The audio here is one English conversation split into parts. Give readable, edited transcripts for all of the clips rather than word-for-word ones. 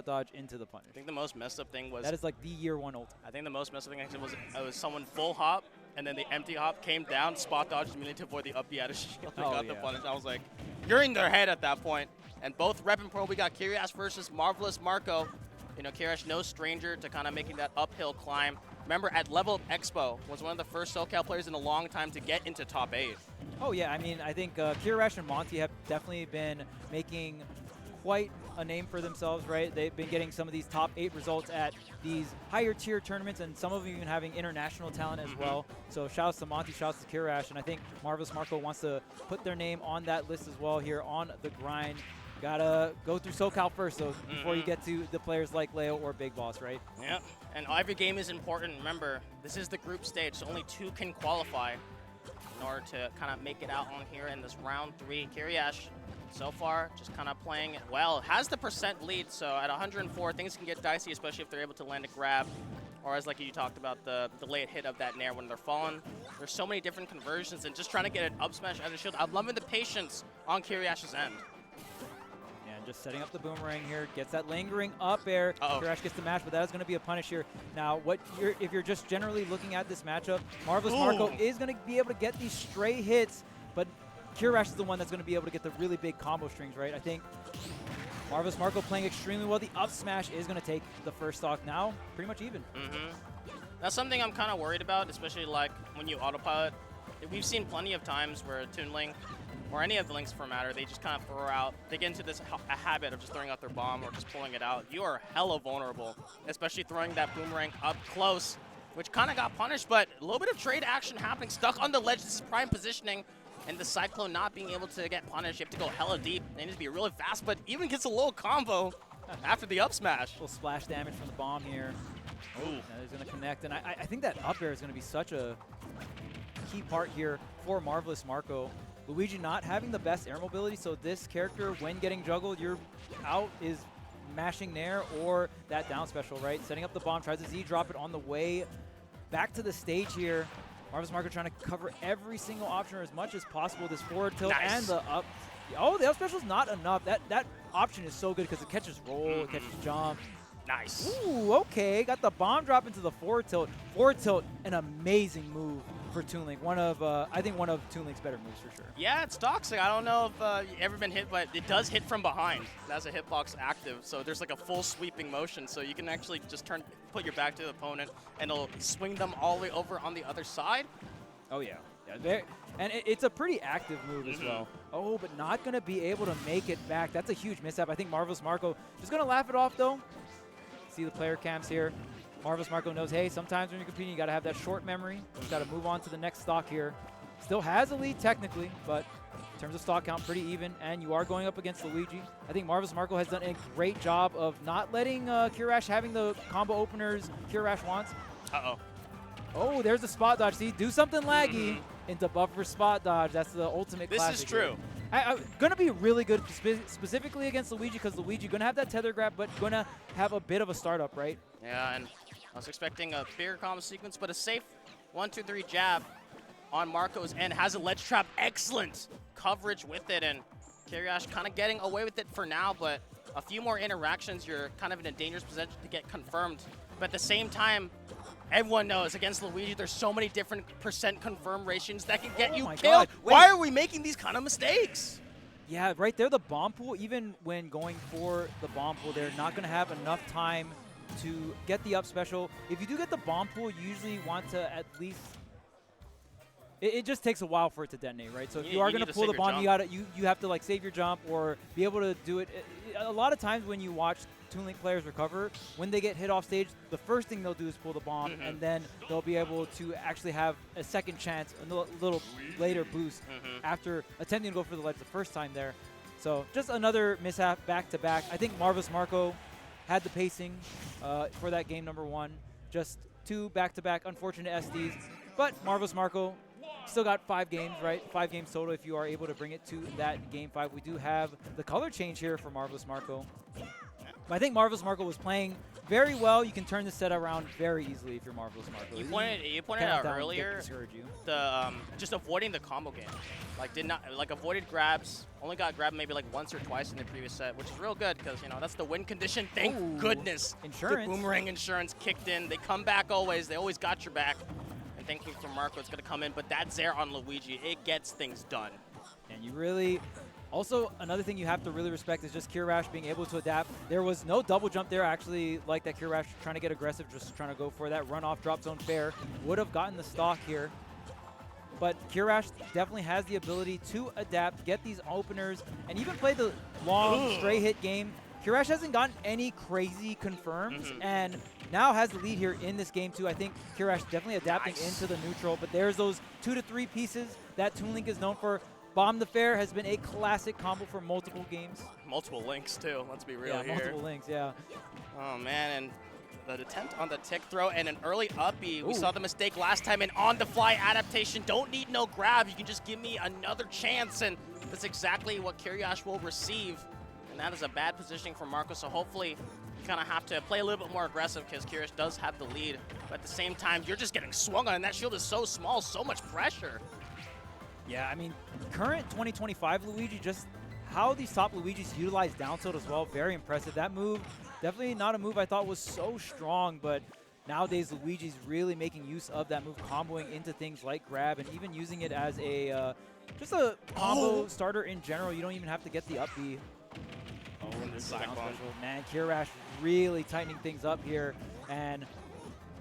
dodge into the punish. I think the most messed up thing was that is like the year 1 ult. I think the most messed up thing actually was it was someone full hop and then the empty hop came down, spot dodged immediately to avoid the up B out of shield and got the punish. I was like, you're in their head at that point. And both rep and pro, we got Kiyarash versus Marvelous Marco. You know, Kiyarash no stranger to kind of making that uphill climb. Remember, at Level Expo, was one of the first SoCal players in a long time to get into top 8. Oh yeah, I mean, I think Kiyarash and Monty have definitely been making quite a name for themselves, right? They've been getting some of these top 8 results at these higher tier tournaments, and some of them even having international talent as well. So shouts to Monty, shouts to Kiyarash, and I think Marvelous Marco wants to put their name on that list as well here on the grind. Gotta go through SoCal first, though, before you get to the players like Leo or Big Boss, right? Yep, and every game is important. Remember, this is the group stage, so only 2 can qualify in order to kind of make it out on here in this round 3. Kiyarash, so far, just kind of playing well. Has the percent lead, so at 104, things can get dicey, especially if they're able to land a grab. Or as like you talked about, the late hit of that nair when they're falling. There's so many different conversions, and just trying to get an up smash as a shield. I'm loving the patience on Kiyarash's end. Just setting up the boomerang here, gets that lingering up air. Kiyarash gets the match, but that is going to be a punish here. Now, if you're just generally looking at this matchup, Marvelous Marco is going to be able to get these stray hits, but Kiyarash is the one that's going to be able to get the really big combo strings, right? I think Marvelous Marco playing extremely well. The up smash is going to take the first stock now, pretty much even. That's something I'm kind of worried about, especially like when you autopilot. We've seen plenty of times where Toon Link, or any of the links for matter, they just kind of throw out, they get into this a habit of just throwing out their bomb or just pulling it out. You are hella vulnerable, especially throwing that boomerang up close, which kind of got punished, but a little bit of trade action happening, stuck on the ledge. This is prime positioning, and the Cyclone not being able to get punished. You have to go hella deep. They need to be really fast, but even gets a little combo after the up smash. A little splash damage from the bomb here. He's going to connect, and I think that up air is going to be such a key part here for Marvelous Marco. Luigi not having the best air mobility, so this character, when getting juggled, you're out is mashing nair or that down special, right? Setting up the bomb, tries to Z drop it on the way back to the stage here. Marvelous Marco trying to cover every single option as much as possible. This forward tilt and the up. Oh, the up special is not enough. That option is so good because it catches roll, it catches jump. Nice. Ooh, okay. Got the bomb drop into the forward tilt. Forward tilt, an amazing move for Toon Link. I think one of Toon Link's better moves for sure. Yeah, it's toxic. I don't know if you've ever been hit, but it does hit from behind. That's a hitbox active, so there's like a full sweeping motion, so you can actually just put your back to the opponent, and it'll swing them all the way over on the other side. Oh, yeah. And it's a pretty active move as well. Oh, but not going to be able to make it back. That's a huge mishap. I think Marvelous Marco just going to laugh it off, though. See the player cams here. Marvelous Marco knows, hey, sometimes when you're competing, you got to have that short memory. You got to move on to the next stock here. Still has a lead technically, but in terms of stock count, pretty even. And you are going up against Luigi. I think Marvelous Marco has done a great job of not letting Kiyarash having the combo openers Kiyarash wants. Oh, there's the spot dodge. See, do something laggy into buffer spot dodge. That's the ultimate classic. This is true. I'm going to be really good specifically against Luigi because Luigi going to have that tether grab, but going to have a bit of a startup, right? Yeah, and I was expecting a bigger combo sequence, but a safe 1-2-3 jab on Marco's end. Has a ledge trap. Excellent coverage with it, and Kiyarash kind of getting away with it for now, but a few more interactions, you're kind of in a dangerous position to get confirmed. But at the same time, everyone knows against Luigi, there's so many different percent confirm ratios that can get you killed. Why are we making these kind of mistakes? Yeah, right there, the bomb pool, even when going for the bomb pool, they're not going to have enough time to get the up special. If you do get the bomb pool, you usually want to at least... It just takes a while for it to detonate, right? So if you are going to pull the bomb, you have to like save your jump or be able to do it. A lot of times when you watch Toon Link players recover, when they get hit off stage, the first thing they'll do is pull the bomb, and then they'll be able to actually have a second chance, a little later boost after attempting to go for the ledge the first time there. So just another mishap back-to-back. I think Marvelous Marco had the pacing for that game number 1. Just 2 back-to-back unfortunate SDs. But Marvelous Marco still got 5 games, right? 5 games total if you are able to bring it to that game 5. We do have the color change here for Marvelous Marco. But I think Marvelous Marco was playing very well. You can turn the set around very easily if you're Marvelous Marco. You pointed out earlier the just avoiding the combo game. Like avoided grabs. Only got grabbed maybe like once or twice in the previous set, which is real good because you know that's the win condition. Thank goodness. Insurance. The boomerang insurance kicked in. They come back always. They always got your back. And thanking for Marco, it's gonna come in, but that Zair on Luigi, it gets things done. And you really. Also, another thing you have to really respect is just Kiyarash being able to adapt. There was no double jump there. I actually like that Kiyarash trying to get aggressive, just trying to go for that runoff drop zone fair. Would have gotten the stock here. But Kiyarash definitely has the ability to adapt, get these openers, and even play the long stray hit game. Kiyarash hasn't gotten any crazy confirms, and now has the lead here in this game too. I think Kiyarash definitely adapting into the neutral, but there's those 2 to 3 pieces that Toon Link is known for. Bomb the Fair has been a classic combo for multiple games. Multiple links too, let's be real here. Multiple links, yeah. Oh man, and the attempt on the tick throw and an early up B. We saw the mistake last time, an on-the-fly adaptation. Don't need no grab, you can just give me another chance, and that's exactly what Kiyarash will receive. And that is a bad positioning for Marco, so hopefully you kind of have to play a little bit more aggressive because Kiyarash does have the lead. But at the same time, you're just getting swung on, and that shield is so small, so much pressure. Yeah, I mean, current 2025 Luigi, just how these top Luigis utilize down tilt as well, very impressive. That move, definitely not a move I thought was so strong, but nowadays Luigi's really making use of that move, comboing into things like grab and even using it as a just a combo starter in general. You don't even have to get the up B. This is man, Kiyarash really tightening things up here, and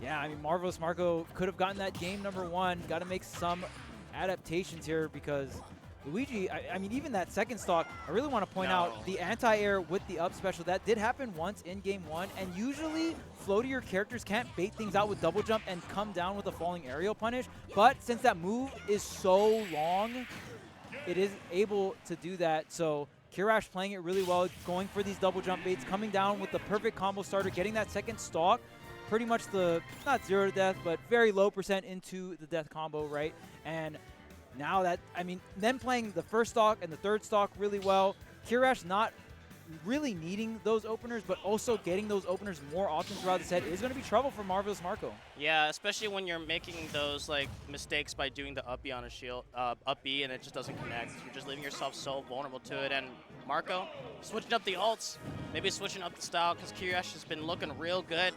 yeah, I mean, Marvelous Marco could have gotten that game number 1. Got to make some adaptations here because Luigi, I mean, even that second stock, I really want to point out the anti-air with the up special. That did happen once in game 1, and usually floatier characters can't bait things out with double jump and come down with a falling aerial punish, but since that move is so long, it is able to do that. So Kiyarash playing it really well, going for these double jump baits, coming down with the perfect combo starter, getting that second stock, pretty much the, not 0 to death, but very low % into the death combo, right? And now that, I mean, them playing the first stock and the third stock really well, Kiyarash not really needing those openers, but also getting those openers more often throughout the set is going to be trouble for Marvelous Marco. Yeah, especially when you're making those like mistakes by doing the up B on a shield, up B, and it just doesn't connect. You're just leaving yourself so vulnerable to it. And Marco switching up the ults, maybe switching up the style because Kiyarash has been looking real good.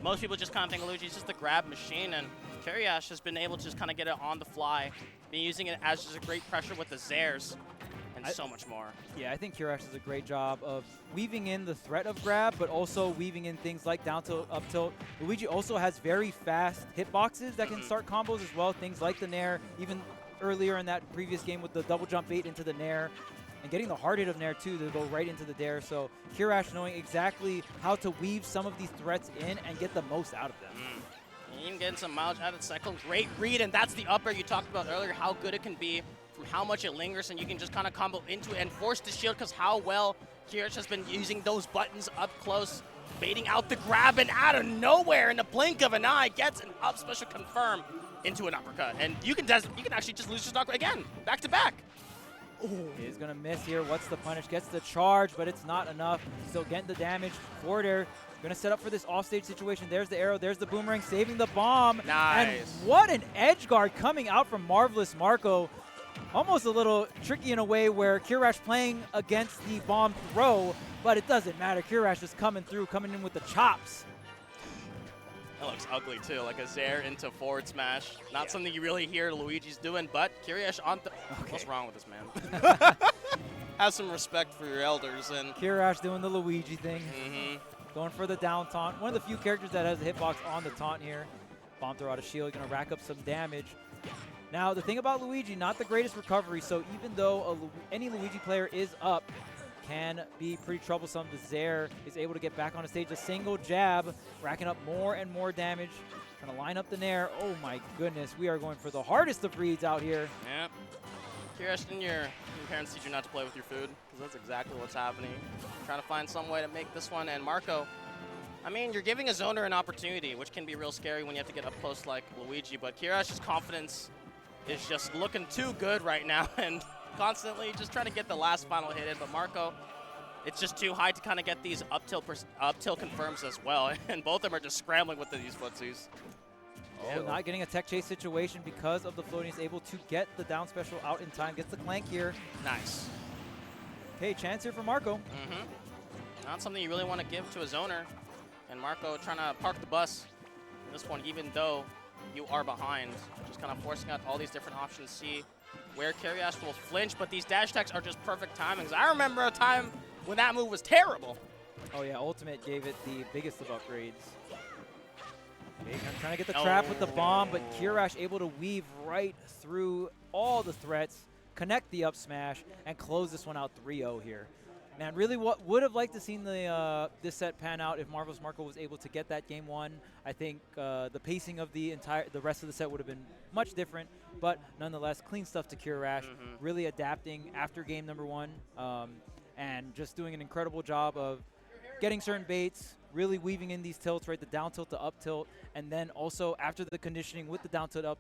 Most people just kind of think Luigi's just the grab machine, and Kiyarash has been able to just kind of get it on the fly, been using it as just a great pressure with the Zairs. And so much more. Yeah, I think Kiyarash does a great job of weaving in the threat of grab, but also weaving in things like down tilt, up tilt. Luigi also has very fast hitboxes that can start combos as well, things like the Nair, even earlier in that previous game with the double jump bait into the Nair, and getting the hard hit of Nair too to go right into the Dare. So Kiyarash knowing exactly how to weave some of these threats in and get the most out of them. Even getting some mileage out of the cycle. Great read, and that's the up air you talked about earlier, how good it can be. From how much it lingers, and you can just kind of combo into it and force the shield because how well Kiyarash has been using those buttons up close, baiting out the grab, and out of nowhere in the blink of an eye gets an up special confirm into an uppercut. And you can actually just lose your stock again, back to back. He's going to miss here. What's the punish? Gets the charge, but it's not enough. Still getting the damage. Forward air. Going to set up for this offstage situation. There's the arrow. There's the boomerang, saving the bomb. Nice. And what an edge guard coming out from Marvelous Marco. Almost a little tricky in a way where Kiyarash playing against the bomb throw, but it doesn't matter. Kiyarash is coming through, coming in with the chops. That looks ugly too, like a Zair into forward smash. Not something you really hear Luigi's doing, but Kiyarash on the... Okay. What's wrong with this man? Have some respect for your elders. And Kiyarash doing the Luigi thing. Going for the down taunt. One of the few characters that has a hitbox on the taunt here. Bomb throw out of shield, going to rack up some damage. Now, the thing about Luigi, not the greatest recovery, so even though any Luigi player is up, can be pretty troublesome. The Zair is able to get back on the stage. A single jab, racking up more and more damage. Trying to line up the Nair. Oh my goodness, we are going for the hardest of reads out here. Yep. Kiyarash, didn't your parents teach you not to play with your food? Because that's exactly what's happening. Trying to find some way to make this one. And Marco, I mean, you're giving a zoner an opportunity, which can be real scary when you have to get up close like Luigi. But Kiyarash's confidence is just looking too good right now, and constantly just trying to get the last final hit in. But Marco it's just too high to kind of get these up tilt confirms as well. And both of them are just scrambling with these footsies. Oh, not getting a tech chase situation because of the floating. Is able to get the down special out in time. Gets the clank here. Nice. Okay, chance here for Marco. Not something you really want to give to a zoner. And Marco trying to park the bus in this one, even though you are behind. Just kind of forcing out all these different options. See where Kiyarash will flinch, but these dash attacks are just perfect timings. I remember a time when that move was terrible. Oh yeah, Ultimate gave it the biggest of upgrades. Okay, trying to get the trap with the bomb, but Kiyarash able to weave right through all the threats, connect the up smash, and close this one out 3-0 here. Man, really would have liked to seen the this set pan out if Marvelous Marco was able to get that game one. I think the pacing of the rest of the set would have been much different, but nonetheless, clean stuff to Kiyarash, really adapting after game number one, and just doing an incredible job of getting certain baits, really weaving in these tilts, right, the down tilt to up tilt, and then also after the conditioning with the down tilt up